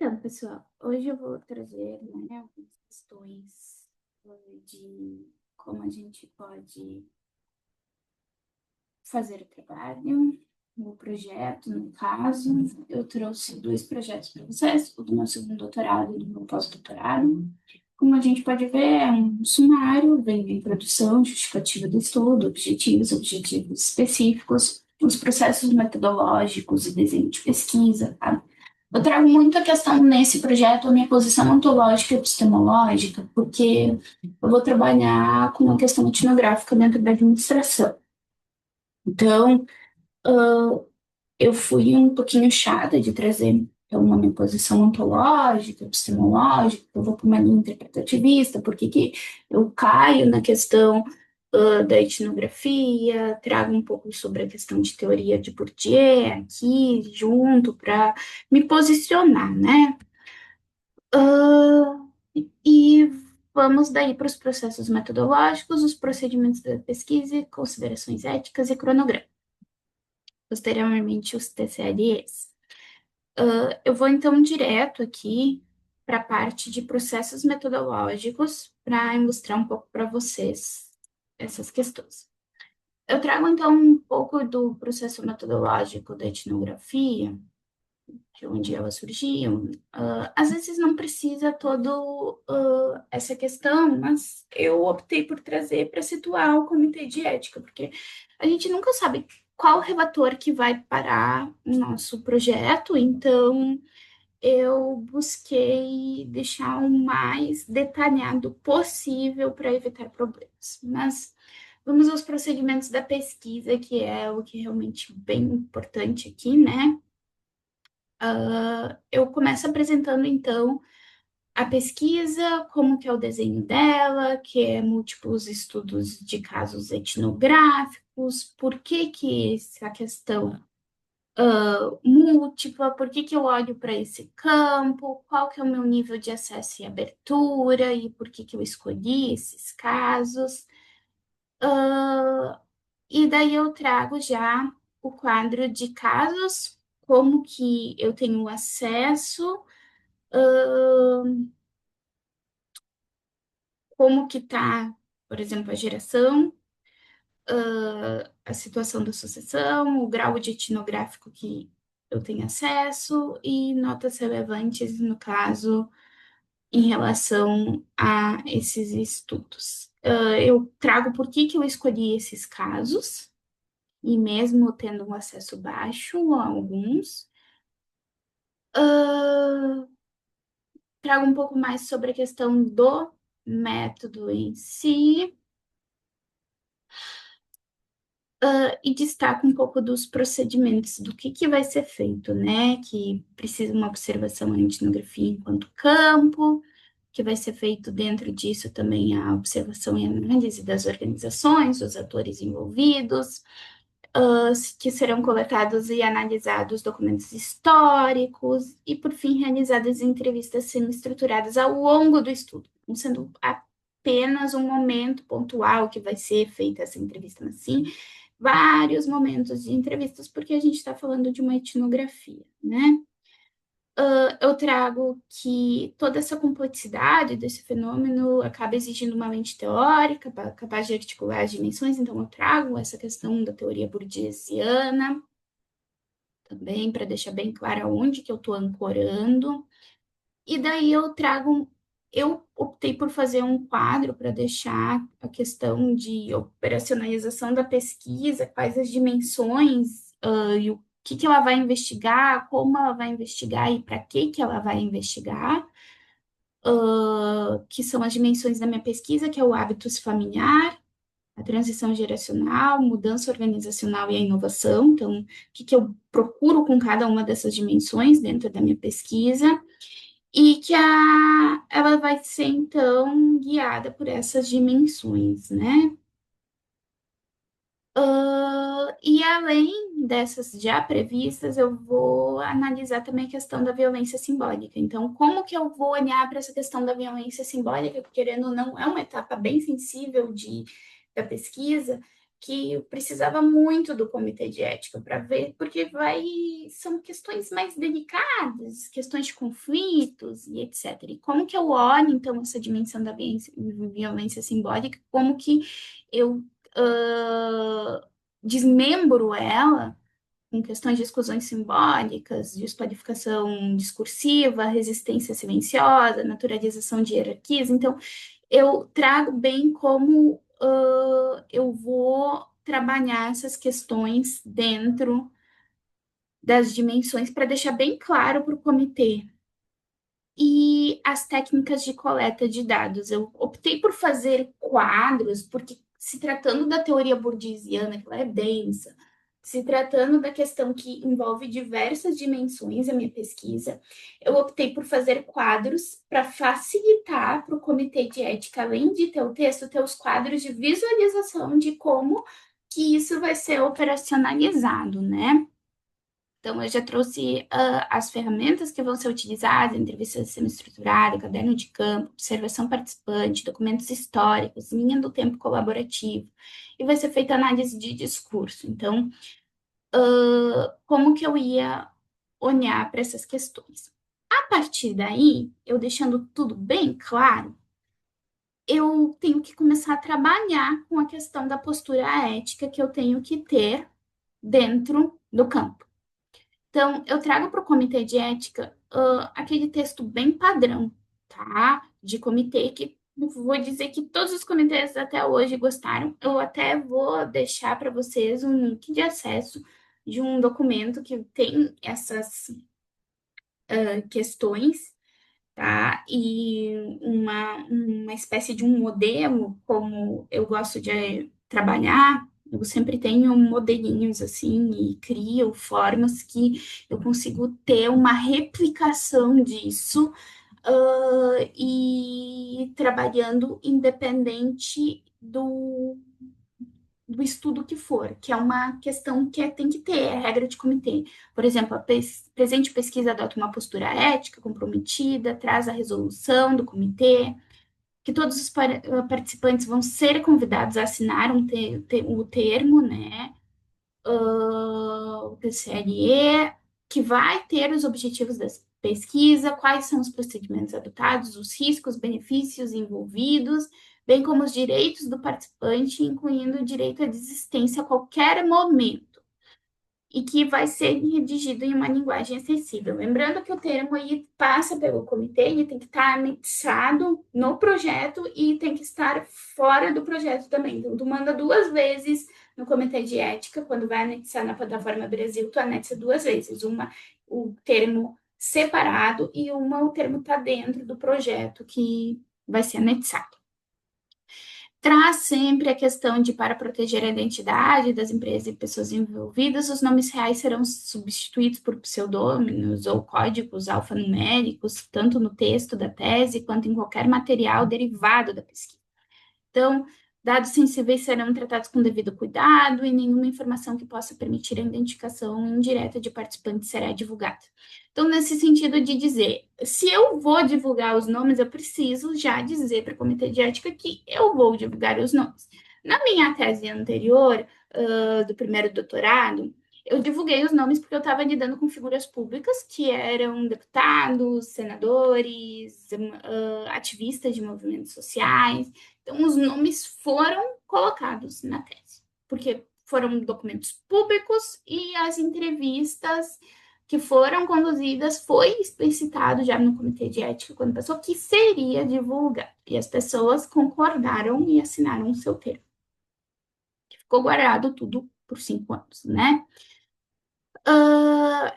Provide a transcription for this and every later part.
Então, pessoal, hoje eu vou trazer, algumas questões de como a gente pode fazer o trabalho, o projeto, no caso. Eu trouxe dois projetos para vocês, o do meu segundo doutorado e do meu pós-doutorado. Como a gente pode ver, é um sumário, vem a introdução, justificativa do estudo, objetivos específicos, os processos metodológicos e desenho de pesquisa, tá? Eu trago muito a questão nesse projeto, a minha posição ontológica e epistemológica, porque eu vou trabalhar com uma questão etnográfica dentro da administração. Então, eu fui um pouquinho chata de trazer então, uma minha posição ontológica, epistemológica, eu vou para uma linha interpretativista, porque que eu caio na questão da etnografia, trago um pouco sobre a questão de teoria de Bourdieu aqui, junto, para me posicionar, né? Ah, e vamos daí para os processos metodológicos, os procedimentos da pesquisa, considerações éticas e cronograma. Posteriormente, os TCLEs. Eu vou então direto aqui para a parte de processos metodológicos para ilustrar um pouco para vocês essas questões. Eu trago então um pouco do processo metodológico da etnografia, de onde elas surgiam. Às vezes não precisa todo essa questão, mas eu optei por trazer para situar o comitê de ética, porque a gente nunca sabe qual relator que vai parar o nosso projeto, então eu busquei deixar o mais detalhado possível para evitar problemas. Mas vamos aos procedimentos da pesquisa, que é o que é realmente bem importante aqui, né? Eu começo apresentando, então, a pesquisa, como que é o desenho dela, que é múltiplos estudos de casos etnográficos, por que que essa questão múltipla, por que que eu olho para esse campo, qual que é o meu nível de acesso e abertura, e por que que eu escolhi esses casos. E daí eu trago já o quadro de casos, como que eu tenho acesso, como que está, por exemplo, a geração, a situação da sucessão, o grau de etnográfico que eu tenho acesso e notas relevantes, no caso, em relação a esses estudos. Eu trago por que que eu escolhi esses casos, e mesmo tendo um acesso baixo a alguns, trago um pouco mais sobre a questão do método em si, e destaco um pouco dos procedimentos, do que vai ser feito, né? Que precisa uma observação em etnografia enquanto campo, que vai ser feito dentro disso também a observação e análise das organizações, dos atores envolvidos, que serão coletados e analisados documentos históricos e, por fim, realizadas entrevistas semi-estruturadas ao longo do estudo, não sendo apenas um momento pontual que vai ser feita essa entrevista, mas sim vários momentos de entrevistas, porque a gente está falando de uma etnografia, né? Eu trago que toda essa complexidade desse fenômeno acaba exigindo uma mente teórica capaz de articular as dimensões, então eu trago essa questão da teoria burdiesiana também, para deixar bem claro onde que eu estou ancorando. E daí eu optei por fazer um quadro para deixar a questão de operacionalização da pesquisa, quais as dimensões, e o que ela vai investigar, como ela vai investigar e para que ela vai investigar, que são as dimensões da minha pesquisa, que é o hábitos familiar, a transição geracional, mudança organizacional e a inovação. Então, o que eu procuro com cada uma dessas dimensões dentro da minha pesquisa e que ela vai ser, então, guiada por essas dimensões, né? E além dessas já previstas, eu vou analisar também a questão da violência simbólica. Então, como que eu vou olhar para essa questão da violência simbólica, que, querendo ou não, é uma etapa bem sensível da pesquisa, que eu precisava muito do comitê de ética para ver, porque são questões mais delicadas, questões de conflitos e etc. E como que eu olho, então, essa dimensão da violência simbólica, como que eu desmembro ela com questões de exclusões simbólicas, desqualificação discursiva, resistência silenciosa, naturalização de hierarquias. Então, eu trago bem como eu vou trabalhar essas questões dentro das dimensões para deixar bem claro para o comitê. E as técnicas de coleta de dados. Eu optei por fazer quadros, porque se tratando da teoria burdiziana, que ela é densa, se tratando da questão que envolve diversas dimensões a minha pesquisa, eu optei por fazer quadros para facilitar para o comitê de ética, além de ter o texto, ter os quadros de visualização de como que isso vai ser operacionalizado, né? Então, eu já trouxe as ferramentas que vão ser utilizadas, entrevista semi-estruturada, caderno de campo, observação participante, documentos históricos, linha do tempo colaborativo, e vai ser feita análise de discurso. Então, como que eu ia olhar para essas questões? A partir daí, eu deixando tudo bem claro, eu tenho que começar a trabalhar com a questão da postura ética que eu tenho que ter dentro do campo. Então, eu trago para o comitê de ética aquele texto bem padrão, tá? De comitê, que vou dizer que todos os comitês até hoje gostaram. Eu até vou deixar para vocês um link de acesso de um documento que tem essas questões, tá? E uma espécie de um modelo, como eu gosto de trabalhar, eu sempre tenho modelinhos assim e crio formas que eu consigo ter uma replicação disso, e trabalhando independente do estudo que for, que é uma questão que tem que ter, é regra de comitê. Por exemplo, a presente pesquisa adota uma postura ética comprometida, traz a resolução do comitê, que todos os participantes vão ser convidados a assinar o termo, né? O TCLE, que vai ter os objetivos da pesquisa, quais são os procedimentos adotados, os riscos, benefícios envolvidos, bem como os direitos do participante, incluindo o direito à desistência a qualquer momento e que vai ser redigido em uma linguagem acessível. Lembrando que o termo aí passa pelo comitê, ele tem que estar anexado no projeto e tem que estar fora do projeto também. Então, tu manda duas vezes no comitê de ética, quando vai anexar na plataforma Brasil, tu anexa duas vezes, uma o termo separado e uma o termo está dentro do projeto que vai ser anexado. Traz sempre a questão de, para proteger a identidade das empresas e pessoas envolvidas, os nomes reais serão substituídos por pseudônimos ou códigos alfanuméricos, tanto no texto da tese quanto em qualquer material derivado da pesquisa. Então, dados sensíveis serão tratados com devido cuidado e nenhuma informação que possa permitir a identificação indireta de participantes será divulgada. Então, nesse sentido de dizer, se eu vou divulgar os nomes, eu preciso já dizer para o comitê de ética que eu vou divulgar os nomes. Na minha tese anterior, do primeiro doutorado, eu divulguei os nomes porque eu estava lidando com figuras públicas que eram deputados, senadores, ativistas de movimentos sociais. Então, os nomes foram colocados na tese, porque foram documentos públicos e as entrevistas que foram conduzidas foi explicitado já no comitê de ética quando passou que seria divulgado. E as pessoas concordaram e assinaram o seu termo. Ficou guardado tudo por 5 anos, né?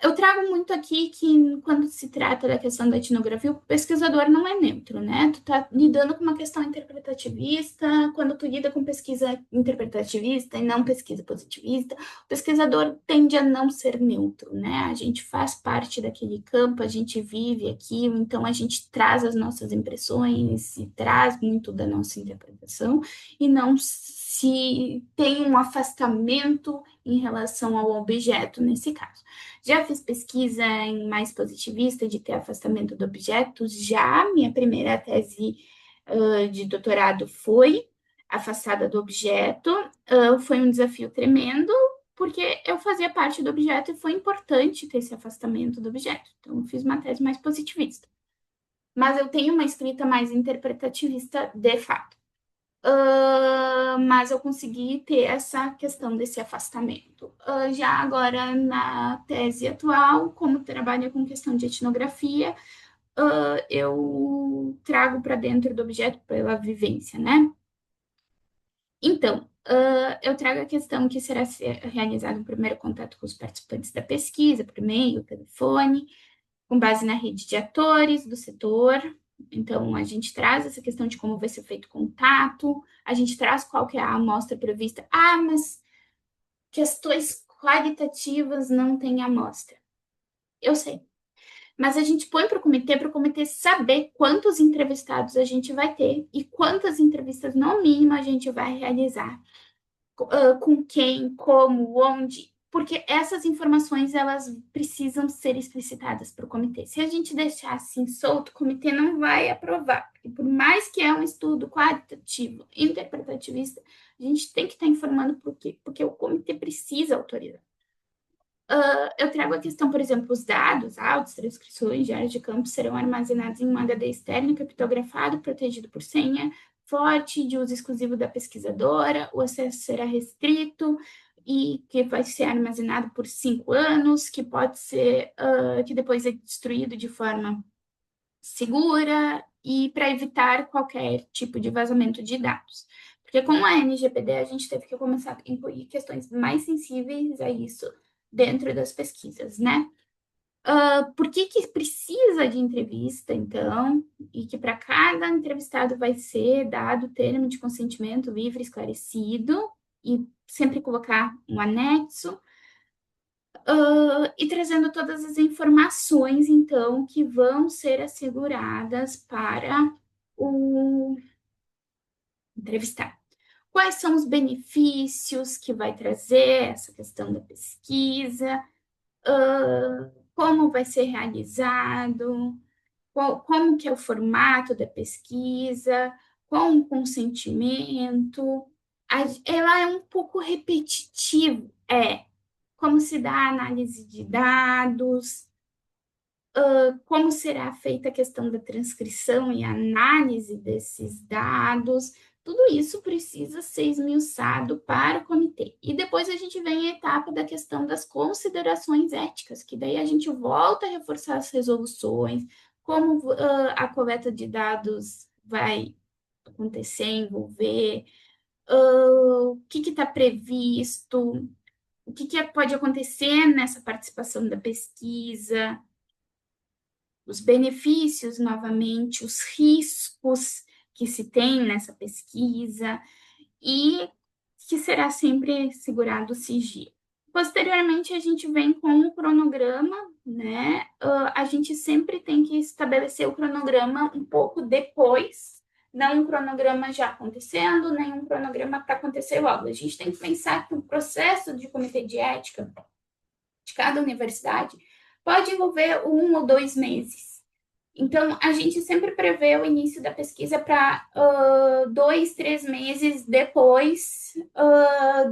Eu trago muito aqui que quando se trata da questão da etnografia, o pesquisador não é neutro, né? Tu tá lidando com uma questão interpretativista, quando tu lida com pesquisa interpretativista e não pesquisa positivista, o pesquisador tende a não ser neutro, né? A gente faz parte daquele campo, a gente vive aquilo, então a gente traz as nossas impressões e traz muito da nossa interpretação e não se tem um afastamento em relação ao objeto nesse caso. Já fiz pesquisa em mais positivista de ter afastamento do objeto, já minha primeira tese de doutorado foi afastada do objeto. Foi um desafio tremendo, porque eu fazia parte do objeto e foi importante ter esse afastamento do objeto. Então, eu fiz uma tese mais positivista. Mas eu tenho uma escrita mais interpretativista de fato. Mas eu consegui ter essa questão desse afastamento. Já agora, na tese atual, como trabalho com questão de etnografia, eu trago para dentro do objeto pela vivência, né? Então, eu trago a questão que será realizado o primeiro contato com os participantes da pesquisa, por e-mail, telefone, com base na rede de atores do setor. Então, a gente traz essa questão de como vai ser feito o contato, a gente traz qual que é a amostra prevista. Ah, mas questões qualitativas não tem amostra. Eu sei. Mas a gente põe para o comitê saber quantos entrevistados a gente vai ter e quantas entrevistas, no mínimo, a gente vai realizar, com quem, como, onde, porque essas informações elas precisam ser explicitadas para o comitê. Se a gente deixar assim solto, o comitê não vai aprovar. E por mais que é um estudo qualitativo, interpretativista, a gente tem que estar informando por quê? Porque o comitê precisa autorizar. Eu trago a questão, por exemplo, os dados, áudios, transcrições, diários de campo serão armazenados em um HD externo, criptografado, protegido por senha forte, de uso exclusivo da pesquisadora, o acesso será restrito e que vai ser armazenado por 5 anos, que pode ser, que depois é destruído de forma segura e para evitar qualquer tipo de vazamento de dados. Porque com a NGPD a gente teve que começar a incluir questões mais sensíveis a isso dentro das pesquisas, né? Por que que precisa de entrevista, então, e que para cada entrevistado vai ser dado termo de consentimento livre, esclarecido, e sempre colocar um anexo, e trazendo todas as informações, então, que vão ser asseguradas para o entrevistado. Quais são os benefícios que vai trazer essa questão da pesquisa, como vai ser realizado, como que é o formato da pesquisa, com o consentimento. Ela é um pouco repetitivo, como se dá a análise de dados, como será feita a questão da transcrição e análise desses dados, tudo isso precisa ser esmiuçado para o comitê. E depois a gente vem à etapa da questão das considerações éticas, que daí a gente volta a reforçar as resoluções, como a coleta de dados vai acontecer, envolver, o que está previsto, o que pode acontecer nessa participação da pesquisa, os benefícios, novamente, os riscos que se tem nessa pesquisa e que será sempre segurado o sigilo. Posteriormente, a gente vem com o cronograma, né? A gente sempre tem que estabelecer o cronograma um pouco depois, não um cronograma já acontecendo, nem um cronograma para acontecer logo. A gente tem que pensar que o processo de comitê de ética de cada universidade pode envolver 1 ou 2 meses. Então, a gente sempre prevê o início da pesquisa para 2, 3 meses depois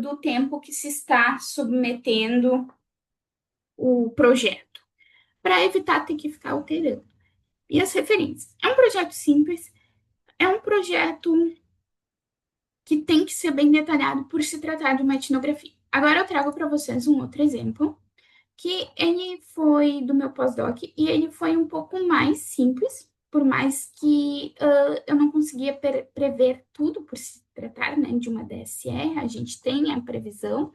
do tempo que se está submetendo o projeto, para evitar ter que ficar alterando. E as referências. É um projeto simples, é um projeto que tem que ser bem detalhado por se tratar de uma etnografia. Agora eu trago para vocês um outro exemplo, que ele foi do meu pós-doc e ele foi um pouco mais simples, por mais que eu não conseguia prever tudo por se tratar, né, de uma DSR, a gente tem a previsão.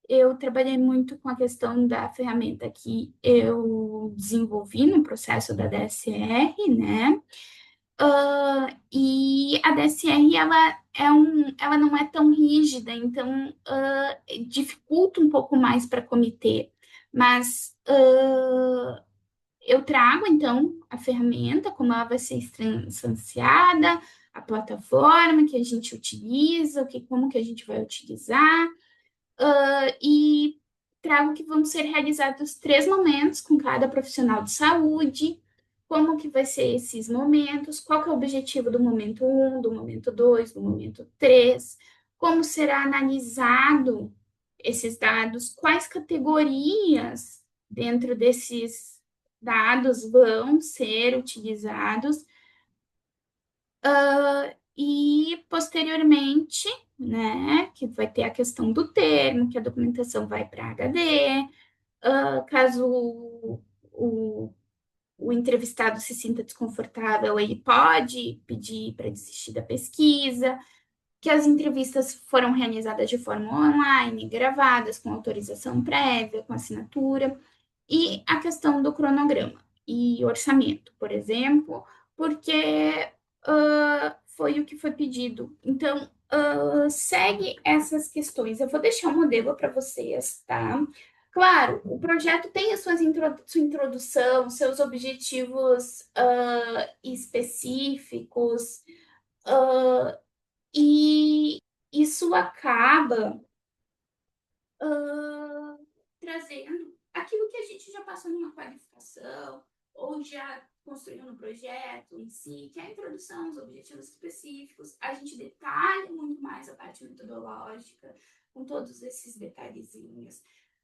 Eu trabalhei muito com a questão da ferramenta que eu desenvolvi no processo da DSR, né? E a DSR ela não é tão rígida, então dificulta um pouco mais para comitê. Mas eu trago, então, a ferramenta, como ela vai ser instanciada, a plataforma que a gente utiliza, como que a gente vai utilizar, e trago que vão ser realizados 3 momentos com cada profissional de saúde, como que vai ser esses momentos, qual que é o objetivo do momento um, do momento 2, do momento 3, como será analisado esses dados, quais categorias dentro desses dados vão ser utilizados, e posteriormente, né, que vai ter a questão do termo, que a documentação vai para HD, caso o entrevistado se sinta desconfortável, ele pode pedir para desistir da pesquisa, que as entrevistas foram realizadas de forma online, gravadas, com autorização prévia, com assinatura, e a questão do cronograma e orçamento, por exemplo, porque foi o que foi pedido. Então, segue essas questões. Eu vou deixar um modelo para vocês, tá? Claro, o projeto tem a sua introdução, seus objetivos específicos, e isso acaba ah, trazendo aquilo que a gente já passou numa qualificação, ou já construiu no projeto em si, que é a introdução, os objetivos específicos. A gente detalha muito mais a parte metodológica, com todos esses detalhezinhos.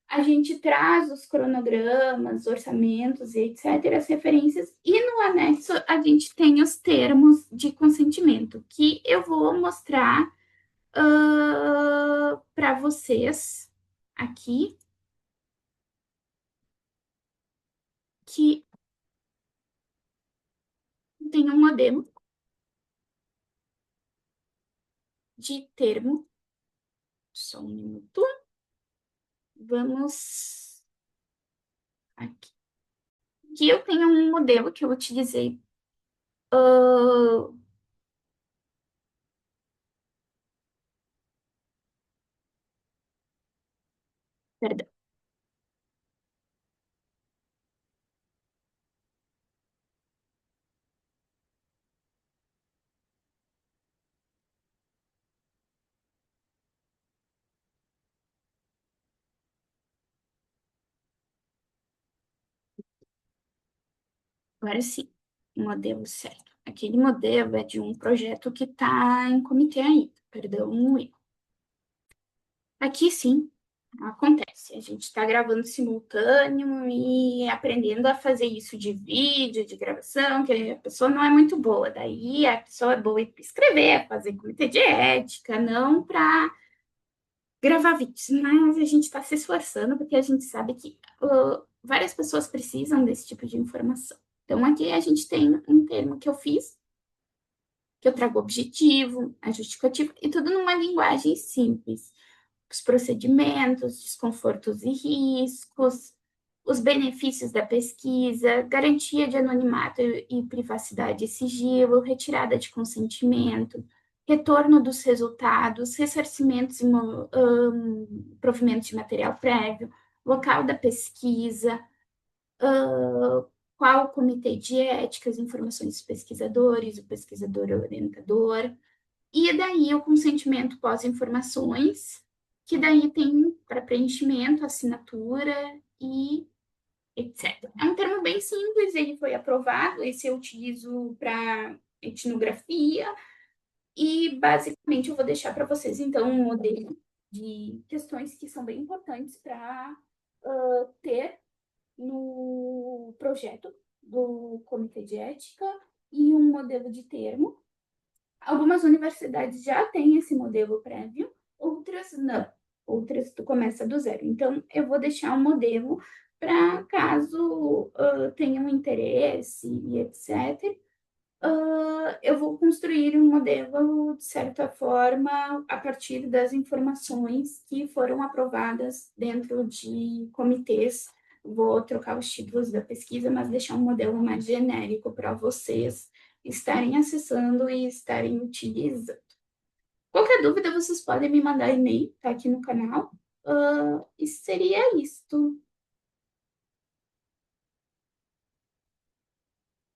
A gente traz os cronogramas, orçamentos e etc., as referências, e no anexo a gente tem os termos de consentimento, que eu vou mostrar para vocês aqui, que tem um modelo de termo. Só um minuto. Vamos aqui. Aqui eu tenho um modelo que eu utilizei. Perdão. Agora sim, o modelo certo. Aquele modelo é de um projeto que está em comitê ainda. Perdão, um erro. Aqui sim, acontece. A gente está gravando simultâneo e aprendendo a fazer isso de vídeo, de gravação, que a pessoa não é muito boa. Daí a pessoa é boa em escrever, fazer comitê de ética, não para gravar vídeos. Mas a gente está se esforçando porque a gente sabe que várias pessoas precisam desse tipo de informação. Então aqui a gente tem um termo que eu fiz, que eu trago o objetivo, a justificativa e tudo numa linguagem simples, os procedimentos, desconfortos e riscos, os benefícios da pesquisa, garantia de anonimato e privacidade e sigilo, retirada de consentimento, retorno dos resultados, ressarcimentos e provimentos de material prévio, local da pesquisa, qual o comitê de ética, as informações dos pesquisadores, o pesquisador orientador, e daí o consentimento pós-informações, que daí tem para preenchimento, assinatura e etc. É um termo bem simples, ele foi aprovado, esse eu utilizo para etnografia, e basicamente eu vou deixar para vocês então um modelo de questões que são bem importantes para ter no projeto do Comitê de Ética e um modelo de termo. Algumas universidades já têm esse modelo prévio, outras não. Outras tu começa do zero. Então, eu vou deixar um modelo para caso tenham interesse e etc. Eu vou construir um modelo, de certa forma, a partir das informações que foram aprovadas dentro de comitês. Vou trocar os títulos da pesquisa, mas deixar um modelo mais genérico para vocês estarem acessando e estarem utilizando. Qualquer dúvida, vocês podem me mandar e-mail, tá aqui no canal. E seria isto.